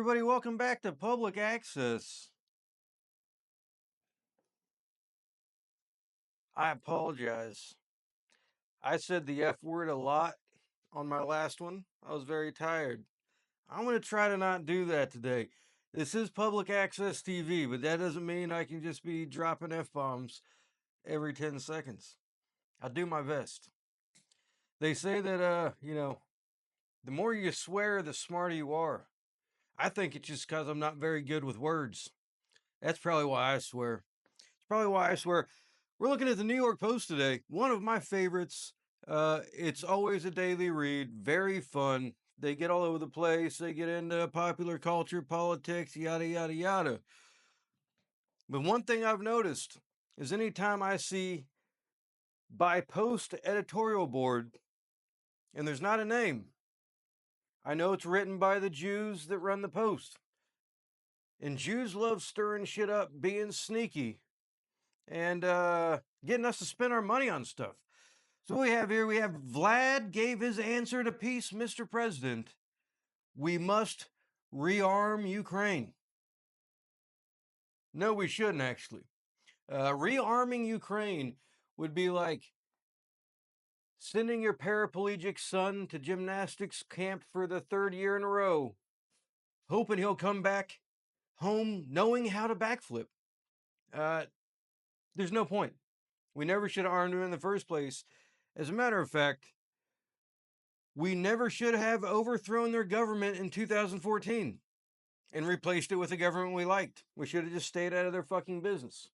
everybody, welcome back to Public Access. I apologize. I said the F word a lot on my last one. I was very tired. I'm going to try to not do that today. This is Public Access TV, but that doesn't mean I can just be dropping F bombs every 10 seconds. I'll do my best. They say that, the more you swear, the smarter you are. I think it's just because I'm not very good with words. That's probably why I swear. It's probably why I swear. We're looking at the New York Post today. One of my favorites. It's always a daily read. Very fun. They get all over the place. They get into popular culture, politics, yada, yada, yada. But one thing I've noticed is anytime I see by Post editorial board and there's not a name, I know it's written by the Jews that run the Post. And Jews love stirring shit up, being sneaky, and getting us to spend our money on stuff. So we have Vlad gave his answer to peace, Mr. President. We must rearm Ukraine. No, we shouldn't actually. Rearming Ukraine would be like sending your paraplegic son to gymnastics camp for the third year in a row, hoping he'll come back home knowing how to backflip. There's no point. We never should have armed him in the first place. As a matter of fact, we never should have overthrown their government in 2014 and replaced it with a government we liked. We should have just stayed out of their fucking business.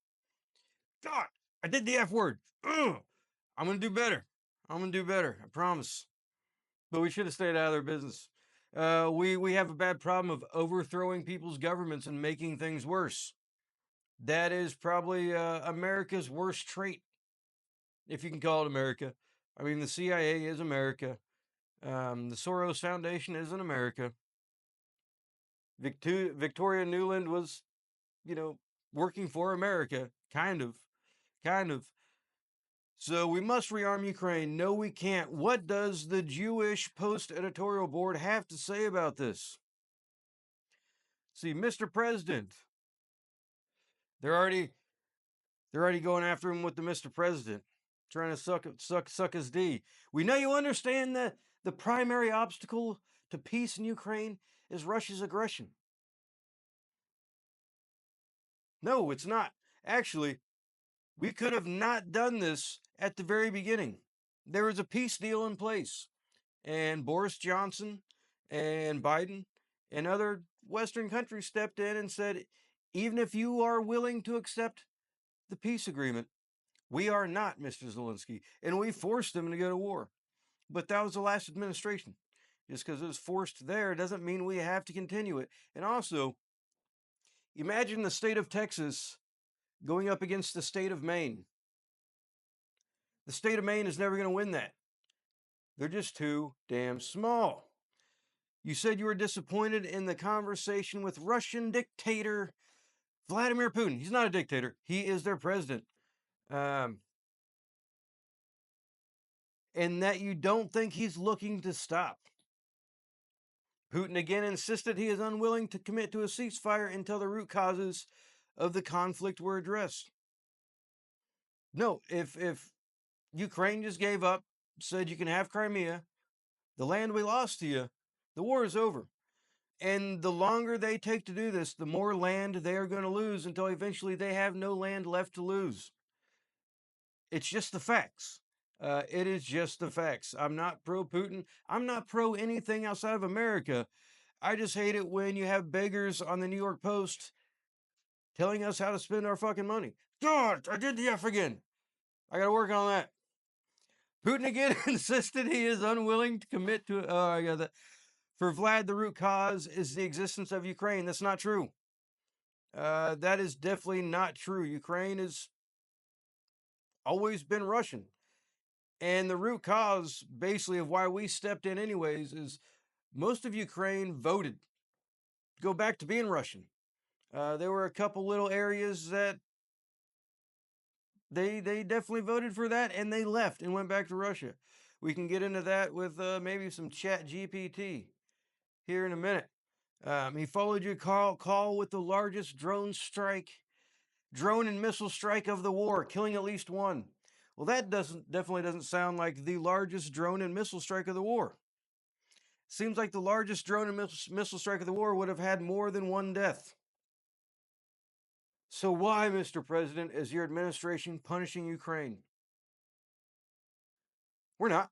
God, I did the F word. Ugh. I'm going to do better. I'm going to do better. I promise. But we should have stayed out of their business. We have a bad problem of overthrowing people's governments and making things worse. That is probably America's worst trait, if you can call it America. I mean, the CIA is America. The Soros Foundation is in America. Victoria Nuland was, working for America, kind of. So we must rearm Ukraine. No, we can't. What does the Jewish Post editorial board have to say about this? See, Mr. President, they're already going after him with the Mr. President, trying to suck his D. We know you understand that the primary obstacle to peace in Ukraine is Russia's aggression. No, it's not. Actually, we could have not done this at the very beginning. There was a peace deal in place, and Boris Johnson and Biden and other Western countries stepped in and said, even if you are willing to accept the peace agreement, we are not, Mr. Zelensky. And we forced them to go to war. But that was the last administration. Just because it was forced there doesn't mean we have to continue it. And also, imagine the state of Texas going up against the state of Maine. The state of Maine is never going to win that. They're just too damn small. You said you were disappointed in the conversation with Russian dictator Vladimir Putin. He's not a dictator. He is their president. And that you don't think he's looking to stop. Putin again insisted he is unwilling to commit to a ceasefire until the root causes of the conflict were addressed. No, if Ukraine just gave up, said you can have Crimea, the land we lost to you, the war is over. And the longer they take to do this, the more land they are going to lose until eventually they have no land left to lose. It's just the facts. It is just the facts. I'm not pro Putin. I'm not pro anything outside of America. I just hate it when you have beggars on the New York Post telling us how to spend our fucking money. God, I did the F again. I got to work on that. Putin again insisted he is unwilling to commit to. Oh, I got that. For Vlad, the root cause is the existence of Ukraine. That's not true. That is definitely not true. Ukraine has always been Russian. And the root cause, basically, of why we stepped in anyways, is most of Ukraine voted to go back to being Russian. There were a couple little areas that they definitely voted for that, and they left and went back to Russia. We can get into that with maybe some chat GPT here in a minute. He followed your call with the largest drone and missile strike of the war, killing at least one. Well, that definitely doesn't sound like the largest drone and missile strike of the war. Seems like the largest drone and missile strike of the war would have had more than one death. So why, Mr. President, is your administration punishing Ukraine? We're not.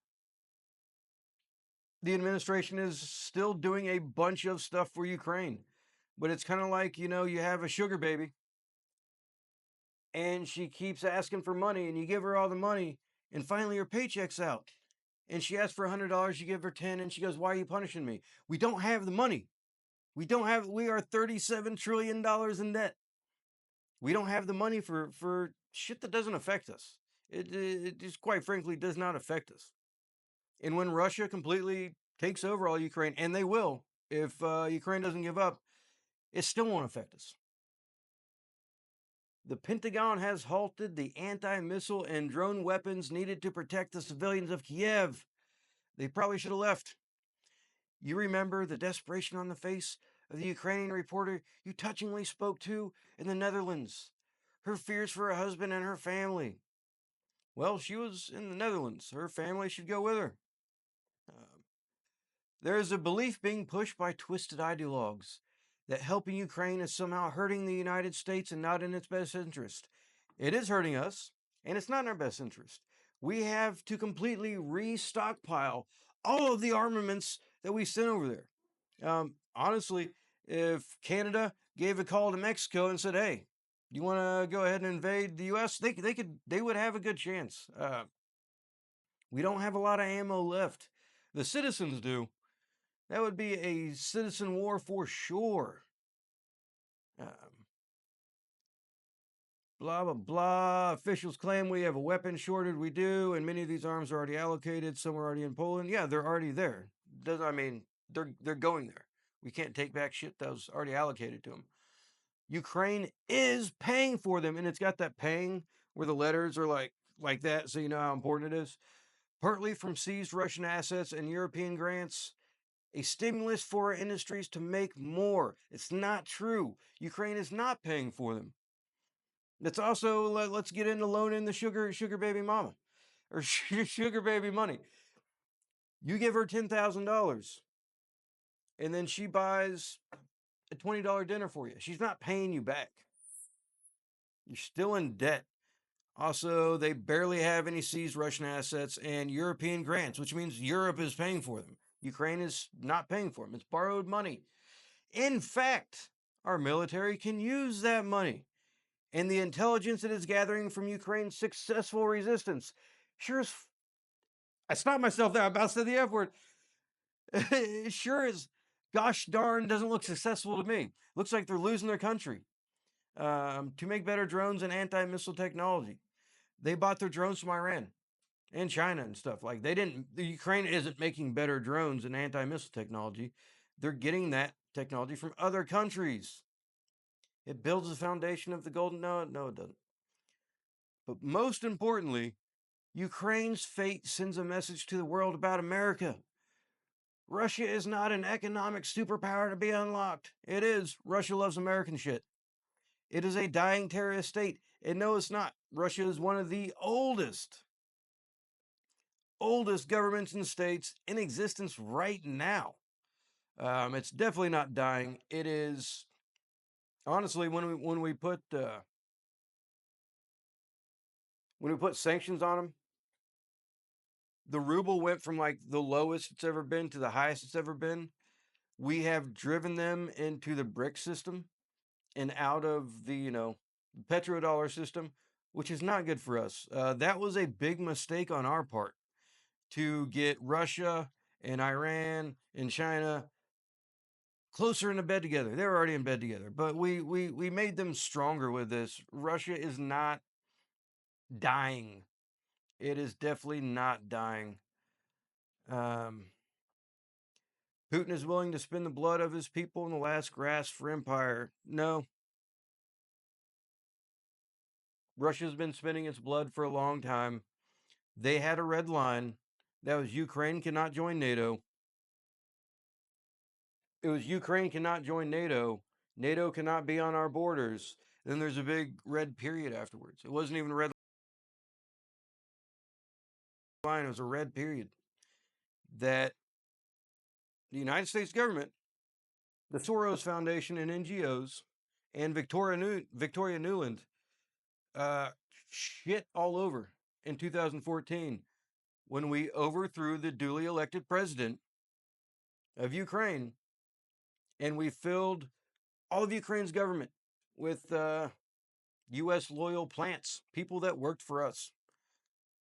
The administration is still doing a bunch of stuff for Ukraine. But it's kind of like, you have a sugar baby and she keeps asking for money and you give her all the money and finally her paycheck's out. And she asks for $100, you give her 10 and she goes, "Why are you punishing me?" We don't have the money. We are $37 trillion in debt. We don't have the money for shit that doesn't affect us. It just quite frankly does not affect us. And when Russia completely takes over all Ukraine, and they will, if Ukraine doesn't give up, it still won't affect us. The Pentagon has halted the anti missile and drone weapons needed to protect the civilians of Kiev. They probably should have left. You remember the desperation on the face of the Ukrainian reporter you touchingly spoke to in the Netherlands, her fears for her husband and her family. Well, she was in the Netherlands. Her family should go with her. Uh, there is a belief being pushed by twisted ideologues that helping Ukraine is somehow hurting the United States and not in its best interest. It is hurting us, and it's not in our best interest. We have to completely restockpile all of the armaments that we sent over there. Honestly, if Canada gave a call to Mexico and said, "Hey, you want to go ahead and invade the U.S.?" They would have a good chance. We don't have a lot of ammo left. The citizens do. That would be a citizen war for sure. Um, blah blah blah. Officials claim we have a weapon shortage. We do, and many of these arms are already allocated. Some are already in Poland. Yeah, they're already there. I mean, they're going there. We can't take back shit that was already allocated to them. Ukraine is paying for them, and it's got that paying where the letters are like that, so you know how important it is. Partly from seized Russian assets and European grants, a stimulus for our industries to make more. It's not true. Ukraine is not paying for them. It's also let's get into loaning the sugar baby mama or sugar baby money. You give her $10,000, and then she buys a $20 dinner for you. She's not paying you back. You're still in debt. Also, they barely have any seized Russian assets and European grants, which means Europe is paying for them. Ukraine is not paying for them. It's borrowed money. In fact, our military can use that money and the intelligence it is gathering from Ukraine's successful resistance. Sure as I stopped myself there. I'm about to say the F word. Sure as gosh darn doesn't look successful to me. Looks like they're losing their country to make better drones and anti missile technology. They bought their drones from Iran and China and stuff. Like they didn't, the Ukraine isn't making better drones and anti missile technology. They're getting that technology from other countries. It builds the foundation of the golden. No, it doesn't. But most importantly, Ukraine's fate sends a message to the world about America. Russia is not an economic superpower to be unlocked. It is. Russia loves American shit. It is a dying terrorist state. And no, it's not. Russia is one of the oldest governments and states in existence right now. It's definitely not dying. It is honestly when we put sanctions on them, the ruble went from like the lowest it's ever been to the highest it's ever been. We have driven them into the brick system and out of the petrodollar system, which is not good for us. That was a big mistake on our part to get Russia and Iran and China closer in the bed together. They were already in bed together, but we made them stronger with this. Russia is not dying. It is definitely not dying. Um, Putin is willing to spend the blood of his people in the last grasp for empire. No, Russia's been spending its blood for a long time. They had a red line. That was Ukraine cannot join NATO. It was Ukraine cannot join NATO. NATO cannot be on our borders. Then there's a big red period afterwards. It wasn't even a red line, it was a red period that the United States government, the Soros Foundation and NGOs, and Victoria Nuland uh, shit all over in 2014 when we overthrew the duly elected president of Ukraine and we filled all of Ukraine's government with U.S. loyal plants, people that worked for us.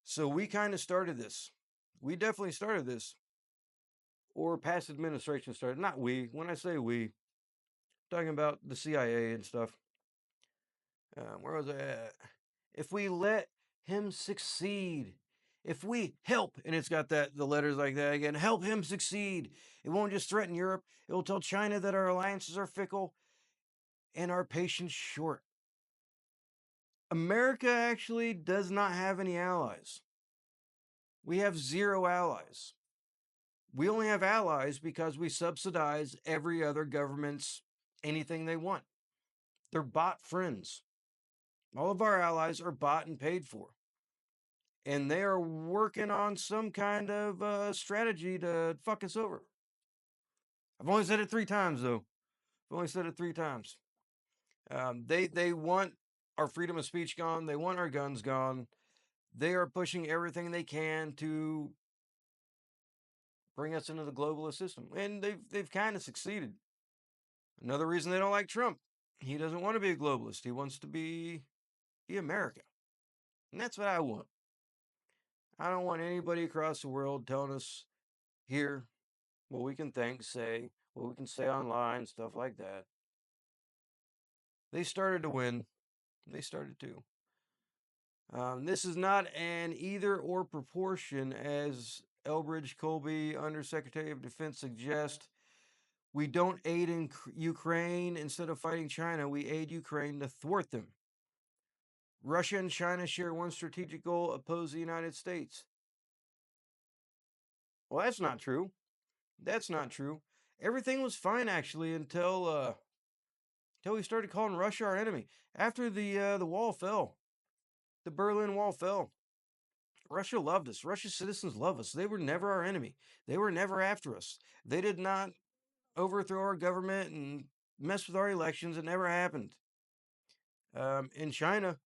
So we kind of started this. We definitely started this, or past administration started. Not we. When I say we, I'm talking about the CIA and stuff. Where was I at? If we let him succeed, if we help, and it's got the letters like that again, help him succeed. It won't just threaten Europe. It will tell China that our alliances are fickle and our patience short. America actually does not have any allies. We have zero allies. We only have allies because we subsidize every other government's anything they want. They're bought friends. All of our allies are bought and paid for. And they are working on some kind of strategy to fuck us over. I've only said it 3 times, though. I've only said it 3 times. They want our freedom of speech gone. They want our guns gone. They are pushing everything they can to bring us into the globalist system, and they've kind of succeeded. Another reason they don't like Trump, he doesn't want to be a globalist. He wants to be America, and that's what I want. I don't want anybody across the world telling us here what we can think, say, what we can say online, stuff like that. They started to win. They started to. This is not an either or proportion, as Elbridge Colby, Undersecretary of Defense, suggests. We don't aid in Ukraine instead of fighting China. We aid Ukraine to thwart them. Russia and China share one strategic goal: oppose the United States. Well, that's not true. That's not true. Everything was fine actually until we started calling Russia our enemy. After the wall fell, the Berlin Wall fell. Russia loved us. Russia's citizens love us. They were never our enemy. They were never after us. They did not overthrow our government and mess with our elections. It never happened. In China,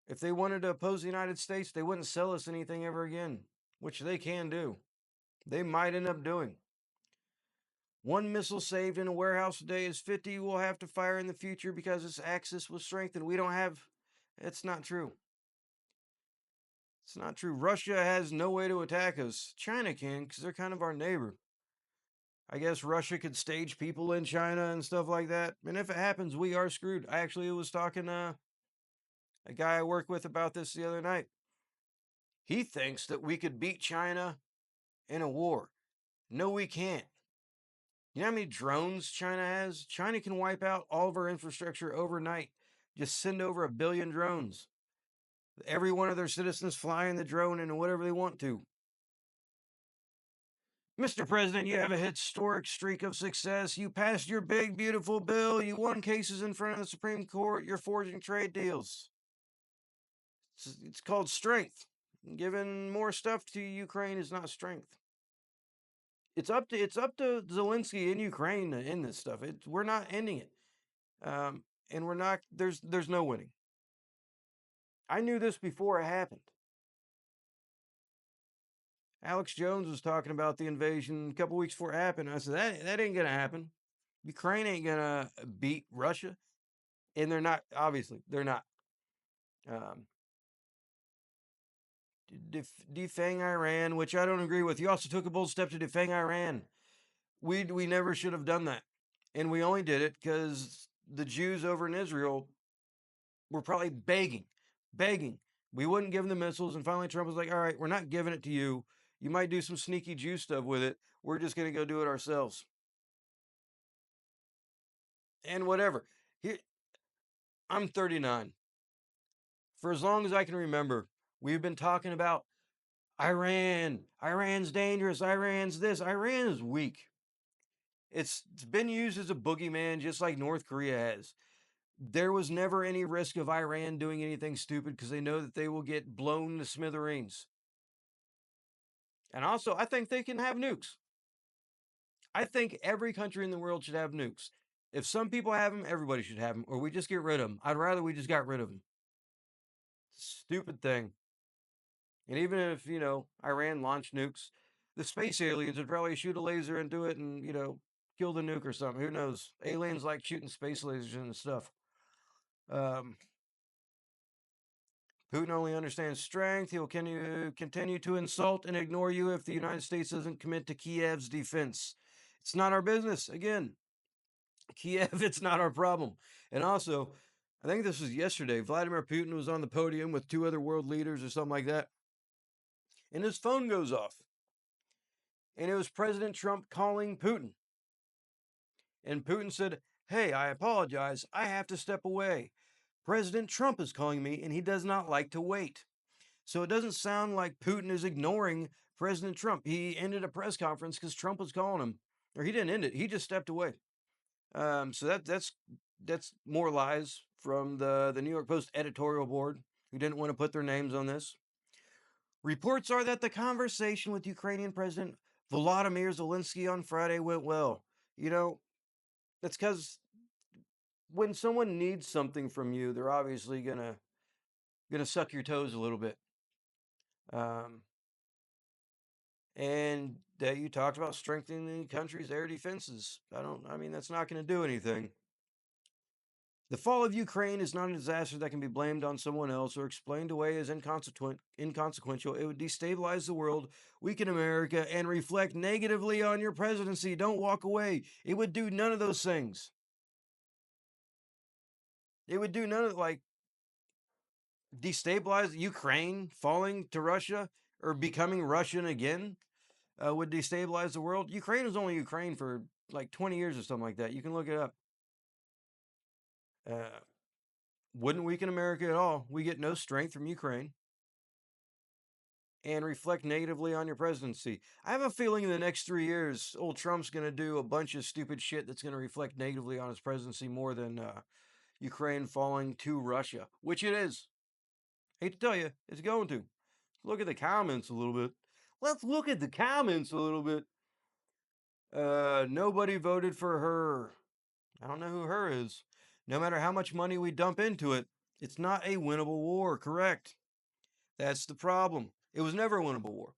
if they wanted to oppose the United States, they wouldn't sell us anything ever again, which they can do. They might end up doing. One missile saved in a warehouse today is 50 we'll have to fire in the future because its axis was strengthened. We don't have. It's not true. It's not true. Russia has no way to attack us. China can because they're kind of our neighbor. I guess Russia could stage people in China and stuff like that. And if it happens, we are screwed. I actually was talking to a guy I work with about this the other night. He thinks that we could beat China in a war. No, we can't. You know how many drones China has? China can wipe out all of our infrastructure overnight. Just send over 1 billion drones. Every one of their citizens flying the drone into whatever they want to. Mr. President, you have a historic streak of success. You passed your big, beautiful bill. You won cases in front of the Supreme Court. You're forging trade deals. It's called strength. Giving more stuff to Ukraine is not strength. It's up to Zelensky in Ukraine to end this stuff. We're not ending it, and we're not. There's no winning. I knew this before it happened. Alex Jones was talking about the invasion a couple weeks before it happened. I said that ain't gonna happen. Ukraine ain't gonna beat Russia, and they're not. Obviously, they're not. Um, defang Iran, which I don't agree with. You also took a bold step to defang Iran. We never should have done that, and we only did it because the Jews over in Israel were probably begging. We wouldn't give them the missiles, and finally Trump was like, "All right, we're not giving it to you. You might do some sneaky Jew stuff with it. We're just gonna go do it ourselves." And whatever. Here, I'm 39. For as long as I can remember, we've been talking about Iran. Iran's dangerous. Iran's this. Iran is weak. It's been used as a boogeyman, just like North Korea has. There was never any risk of Iran doing anything stupid because they know that they will get blown to smithereens. And also, I think they can have nukes. I think every country in the world should have nukes. If some people have them, everybody should have them, or we just get rid of them. I'd rather we just got rid of them. Stupid thing. And even if, Iran launched nukes, the space aliens would probably shoot a laser into it and, kill the nuke or something. Who knows? Aliens like shooting space lasers and stuff. Um, Putin only understands strength. He will continue to insult and ignore you if the United States doesn't commit to Kiev's defense. It's not our business. Again, Kiev, it's not our problem. And also, I think this was yesterday. Vladimir Putin was on the podium with two other world leaders or something like that. And his phone goes off. And it was President Trump calling Putin. And Putin said, "Hey, I apologize. I have to step away. President Trump is calling me, and he does not like to wait." So it doesn't sound like Putin is ignoring President Trump. He ended a press conference because Trump was calling him, or he didn't end it. He just stepped away. So that's more lies from the New York Post editorial board, who didn't want to put their names on this. Reports are that the conversation with Ukrainian President Volodymyr Zelensky on Friday went well. That's because when someone needs something from you, they're obviously gonna suck your toes a little bit. Um, and you talked about strengthening the country's air defenses. I mean, that's not going to do anything. The fall of Ukraine is not a disaster that can be blamed on someone else or explained away as inconsequential. It would destabilize the world, weaken America, and reflect negatively on your presidency. Don't walk away. It would do none of those things. It would do none of, like, destabilize Ukraine, falling to Russia, or becoming Russian again. Would destabilize the world. Ukraine was only Ukraine for like 20 years or something like that. You can look it up. Uh, wouldn't weaken America at all. We get no strength from Ukraine and reflect negatively on your presidency. I have a feeling in the next 3 years, old Trump's going to do a bunch of stupid shit that's going to reflect negatively on his presidency more than Ukraine falling to Russia, which it is. Hate to tell you, it's going to. Look at the comments a little bit. Let's look at the comments a little bit. Nobody voted for her. I don't know who her is. No matter how much money we dump into it, it's not a winnable war, correct? That's the problem. It was never a winnable war.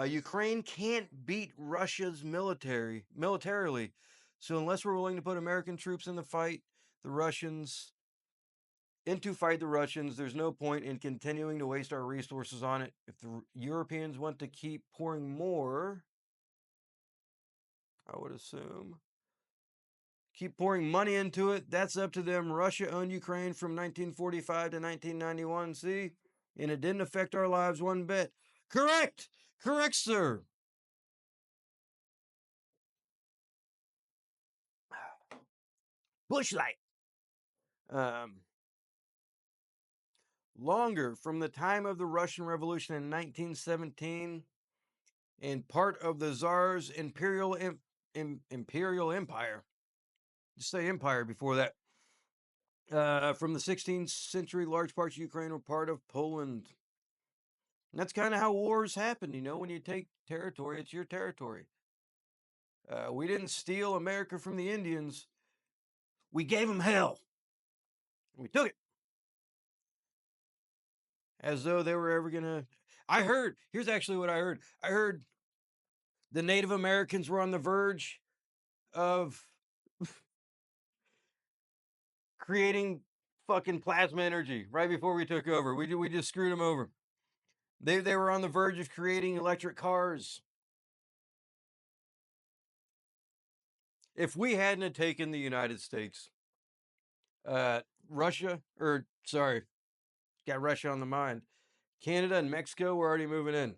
Ukraine can't beat Russia's militarily. So unless we're willing to put American troops in the fight, the Russians fight the Russians, there's no point in continuing to waste our resources on it. If the Europeans want to keep pouring more, I would assume, keep pouring money into it, that's up to them. Russia owned Ukraine from 1945 to 1991, see? And it didn't affect our lives one bit. Correct! Correct, sir! Bushlight. Um, Longer, from the time of the Russian Revolution in 1917 and part of the Tsar's imperial empire. Just say empire before that. From the 16th century, large parts of Ukraine were part of Poland. And that's kind of how wars happen, when you take territory, it's your territory. We didn't steal America from the Indians. We gave them hell. We took it. As though they were ever going to. Here's actually what I heard. I heard the Native Americans were on the verge of creating fucking plasma energy right before we took over. We just screwed them over. They were on the verge of creating electric cars. If we hadn't taken the United States, Russia, or sorry, got Russia on the mind. Canada and Mexico were already moving in.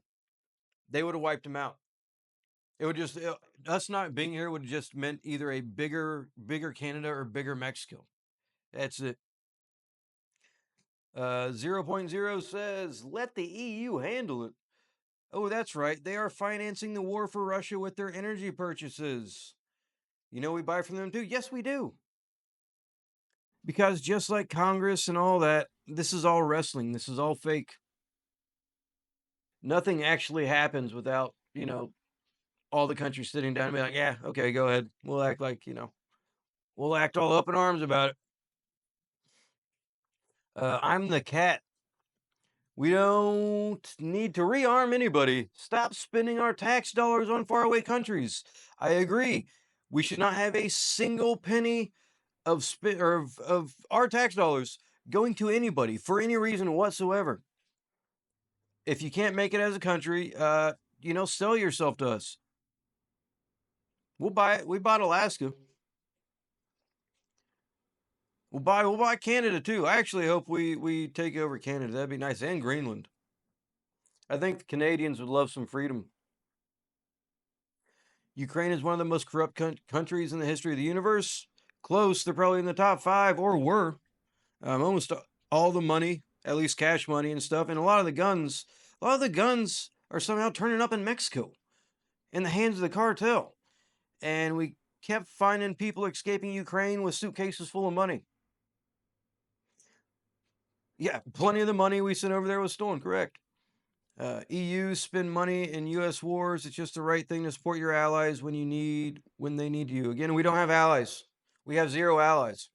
They would have wiped them out. It would just us not being here would have just meant either a bigger Canada or bigger Mexico. That's it. 0.0 says, let the EU handle it. Oh, that's right. They are financing the war for Russia with their energy purchases. You know we buy from them too? Yes, we do. Because just like Congress and all that, this is all wrestling. This is all fake. Nothing actually happens without, all the countries sitting down and be like, yeah, okay, go ahead. We'll act like, we'll act all up in arms about it. I'm the cat. We don't need to rearm anybody. Stop spending our tax dollars on faraway countries. I agree. We should not have a single penny of our tax dollars going to anybody for any reason whatsoever. If you can't make it as a country, sell yourself to us. We'll buy it. We bought Alaska. We'll buy Canada too. I actually hope we take over Canada. That'd be nice, and Greenland. I think the Canadians would love some freedom. Ukraine is one of the most corrupt countries in the history of the universe. Close, they're probably in the top 5 or were. Almost all the money, at least cash money and stuff, and a lot of the guns are somehow turning up in Mexico in the hands of the cartel. And we kept finding people escaping Ukraine with suitcases full of money. Yeah, plenty of the money we sent over there was stolen, correct. EU spend money in U.S. wars. It's just the right thing to support your allies when they need you. Again, we don't have allies. We have 0 allies.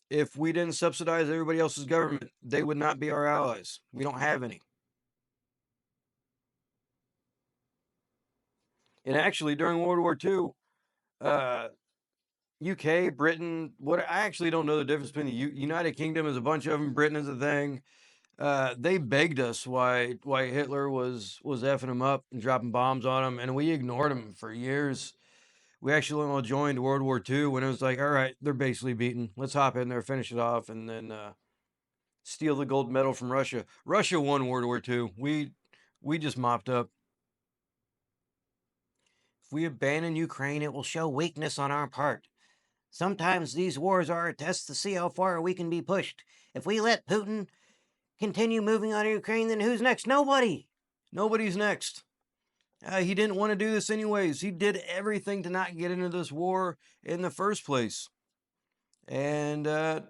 If we didn't subsidize everybody else's government, they would not be our allies. We don't have any. And actually, during World War II, UK, Britain, what I actually don't know the difference between the United Kingdom is a bunch of them. Britain is a thing. They begged us why Hitler was effing them up and dropping bombs on them, and we ignored them for years. We actually only joined World War II when it was like, all right, they're basically beaten. Let's hop in there, finish it off, and then steal the gold medal from Russia. Russia won World War II. We just mopped up. If we abandon Ukraine, it will show weakness on our part. Sometimes these wars are a test to see how far we can be pushed. If we let Putin continue moving on Ukraine, then who's next? Nobody. Nobody's next. He didn't want to do this anyways. He did everything to not get into this war in the first place. And the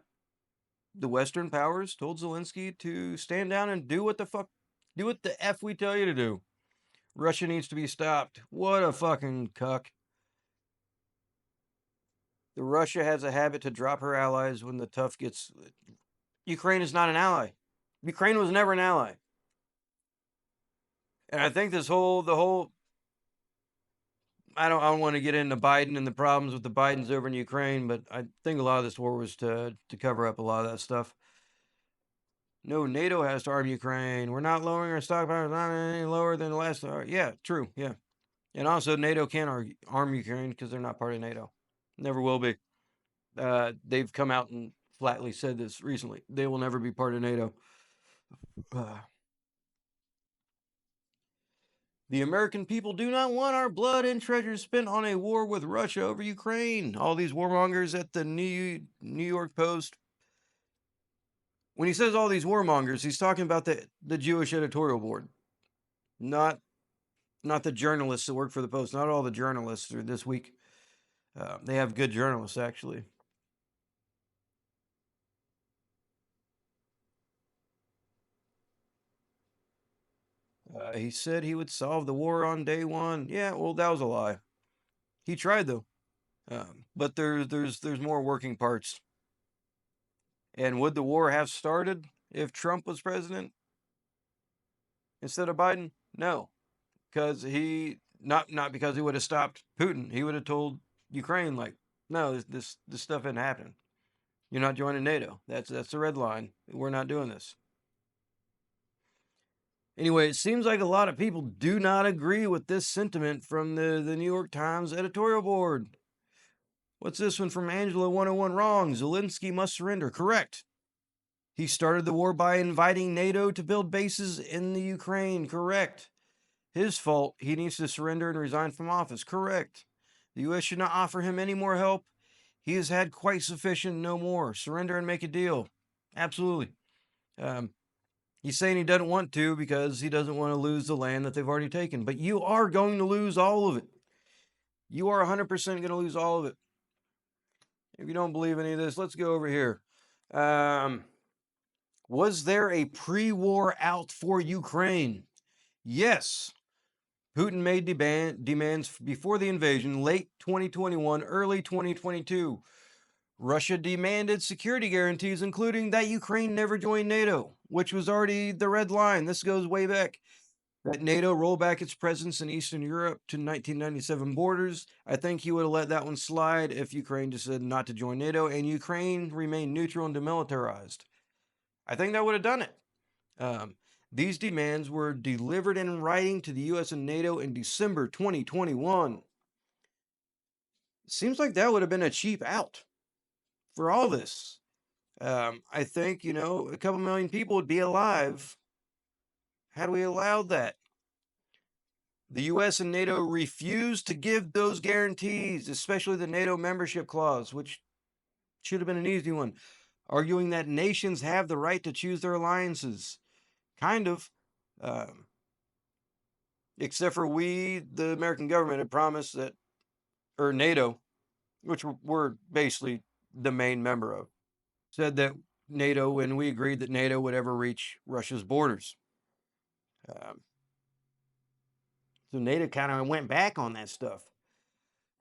Western powers told Zelensky to stand down and do what the F we tell you to do. Russia needs to be stopped. What a fucking cuck. The Russia has a habit to drop her allies when the tough gets. Ukraine is not an ally. Ukraine was never an ally. And I think the whole I don't want to get into Biden and the problems with the Bidens over in Ukraine, but I think a lot of this war was to cover up a lot of that stuff. No, NATO has to arm Ukraine. We're not lowering our stockpiles, not any lower than the last. Yeah, true. Yeah. And also, NATO can't arm Ukraine because they're not part of NATO. Never will be. They've come out and flatly said this recently. They will never be part of NATO. The American people do not want our blood and treasure spent on a war with Russia over Ukraine. All these warmongers at the New York Post. When he says all these warmongers, he's talking about the Jewish editorial board, not the journalists that work for the Post. Not all the journalists are this week. They have good journalists, actually. He said he would solve the war on day one. Yeah, well, that was a lie. He tried though, but there's more working parts. And would the war have started if Trump was president instead of Biden? No, because he not because he would have stopped Putin. He would have told Ukraine like, no, this stuff isn't happening. You're not joining NATO. That's the red line. We're not doing this. Anyway, it seems like a lot of people do not agree with this sentiment from the New York Times editorial board. What's this one from Angela 101? Wrong. Zelensky must surrender. Correct. He started the war by inviting NATO to build bases in the Ukraine. Correct. His fault. He needs to surrender and resign from office. Correct. The U.S. should not offer him any more help. He has had quite sufficient. No more. Surrender and make a deal. Absolutely. He's saying he doesn't want to because he doesn't want to lose the land that they've already taken. But you are going to lose all of it. You are 100% going to lose all of it. If you don't believe any of this, let's go over here. Was there a pre-war out for Ukraine? Yes. Putin made demands before the invasion, late 2021, early 2022. Russia demanded security guarantees, including that Ukraine never join NATO, which was already the red line. This goes way back. That NATO roll back its presence in Eastern Europe to 1997 borders. I think he would have let that one slide if Ukraine decided not to join NATO and Ukraine remained neutral and demilitarized. I think that would have done it. These demands were delivered in writing to the US and NATO in December 2021. Seems like that would have been a cheap out for all this. I think, a couple million people would be alive had we allowed that. The US and NATO refused to give those guarantees, especially the NATO membership clause, which should have been an easy one, arguing that nations have the right to choose their alliances. Kind of. Except for we, the American government, had promised that, or NATO, which we're basically the main member of, said that NATO, and we agreed that NATO would ever reach Russia's borders. So NATO kind of went back on that stuff.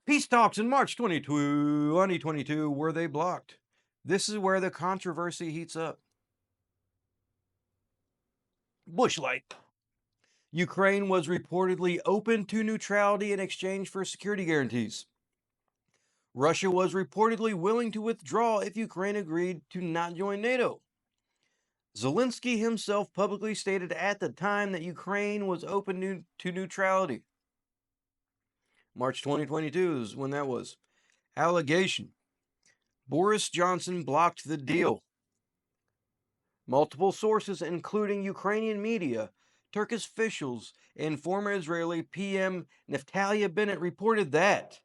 Peace talks in March 2022, were they blocked? This is where the controversy heats up. Bushlight. Ukraine was reportedly open to neutrality in exchange for security guarantees. Russia was reportedly willing to withdraw if Ukraine agreed to not join NATO. Zelensky himself publicly stated at the time that Ukraine was open to neutrality. March 2022 is when that was. Allegation. Boris Johnson blocked the deal. Multiple sources, including Ukrainian media, Turkish officials, and former Israeli PM Naftali Bennett, reported that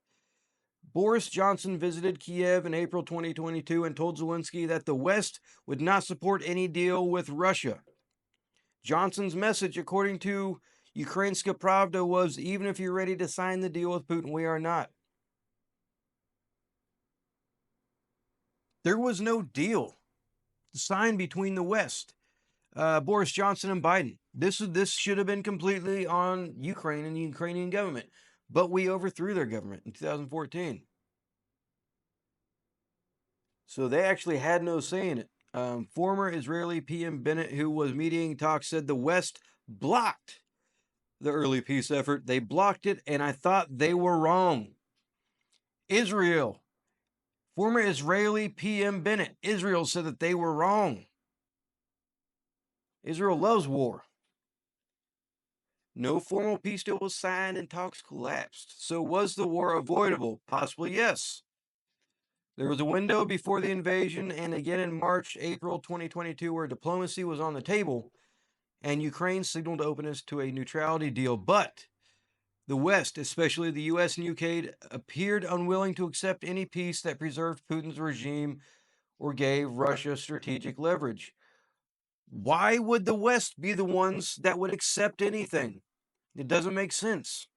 Boris Johnson visited Kiev in April 2022 and told Zelensky that the West would not support any deal with Russia. Johnson's message, according to Ukrainska Pravda, was, even if you're ready to sign the deal with Putin, we are not. There was no deal signed between the West, Boris Johnson and Biden. This should have been completely on Ukraine and the Ukrainian government, but we overthrew their government in 2014. So they actually had no say in it. Former Israeli PM Bennett, who was mediating talks, said the West blocked the early peace effort. They blocked it, and I thought they were wrong. Israel, former Israeli PM Bennett, Israel said that they were wrong. Israel loves war. No formal peace deal was signed and talks collapsed. So was the war avoidable? Possibly yes. There was a window before the invasion and again in March, April 2022 where diplomacy was on the table and Ukraine signaled openness to a neutrality deal. But the West, especially the US and UK, appeared unwilling to accept any peace that preserved Putin's regime or gave Russia strategic leverage. Why would the West be the ones that would accept anything? It doesn't make sense.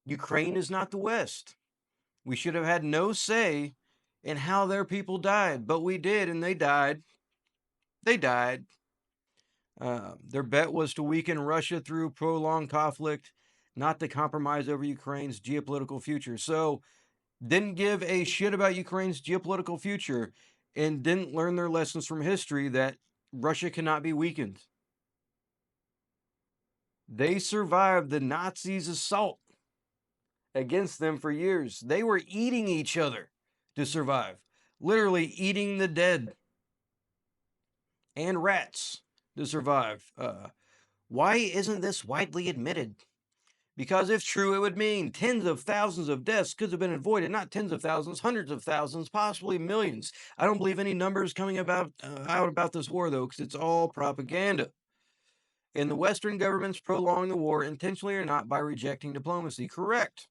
Ukraine is not the West. We should have had no say in how their people died, but we did, and they died. They died. Their bet was to weaken Russia through prolonged conflict, not to compromise over Ukraine's geopolitical future. So, didn't give a shit about Ukraine's geopolitical future and didn't learn their lessons from history that Russia cannot be weakened. They survived the Nazis' assault against them for years. They were eating each other to survive, literally eating the dead and rats to survive. Why isn't this widely admitted? Because if true, it would mean tens of thousands of deaths could have been avoided. Not tens of thousands, hundreds of thousands, possibly millions. I don't believe any numbers coming out about this war, though, because it's all propaganda. And the Western governments prolong the war, intentionally or not, by rejecting diplomacy. Correct.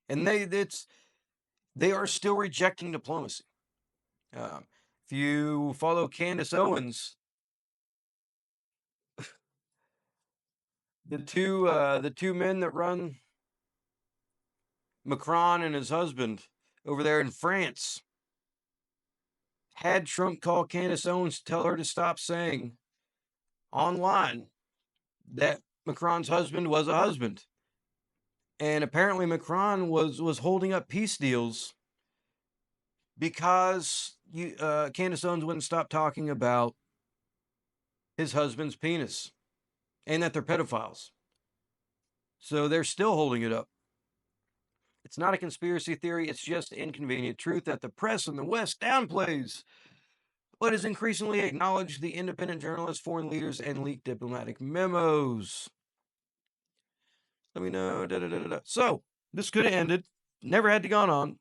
And they are still rejecting diplomacy. If you follow Candace Owens, the two men that run Macron and his husband over there in France had Trump call Candace Owens to tell her to stop saying online that Macron's husband was a husband. And apparently Macron was holding up peace deals because Candace Owens wouldn't stop talking about his husband's penis and that they're pedophiles. So they're still holding it up. It's not a conspiracy theory, it's just inconvenient truth that the press in the West downplays, but is increasingly acknowledged the independent journalists, foreign leaders, and leaked diplomatic memos. Let me know. So, this could have ended. Never had to gone on.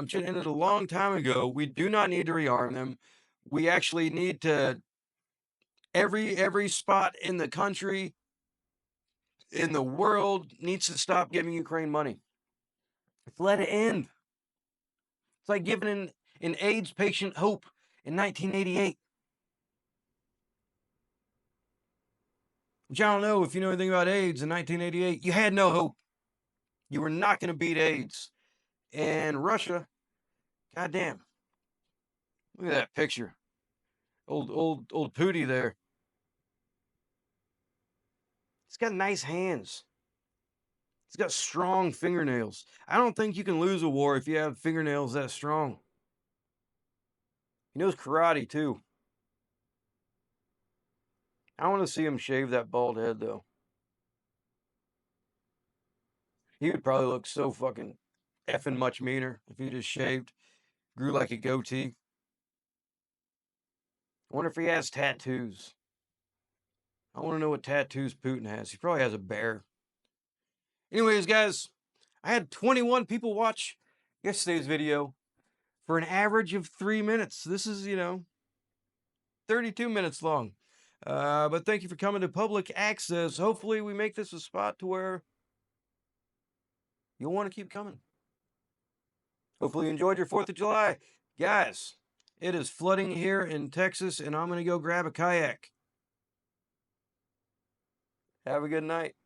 Should have ended a long time ago. We do not need to rearm them. We actually need to every spot in the country, in the world, needs to stop giving Ukraine money. Let it end. It's like giving an AIDS patient hope in 1988. Which I don't know if you know anything about AIDS in 1988. You had no hope. You were not going to beat AIDS. And Russia, goddamn. Look at that picture. Old Pootie there. He's got nice hands. He's got strong fingernails. I don't think you can lose a war if you have fingernails that strong. He knows karate too. I want to see him shave that bald head though. He would probably look so fucking effing much meaner if he just shaved, grew like a goatee. I wonder if he has tattoos. I want to know what tattoos Putin has. He probably has a bear. Anyways, guys, I had 21 people watch yesterday's video for an average of 3 minutes. This is, 32 minutes long. But thank you for coming to public access. Hopefully we make this a spot to where you'll want to keep coming. Hopefully you enjoyed your 4th of July. Guys, it is flooding here in Texas, and I'm going to go grab a kayak. Have a good night.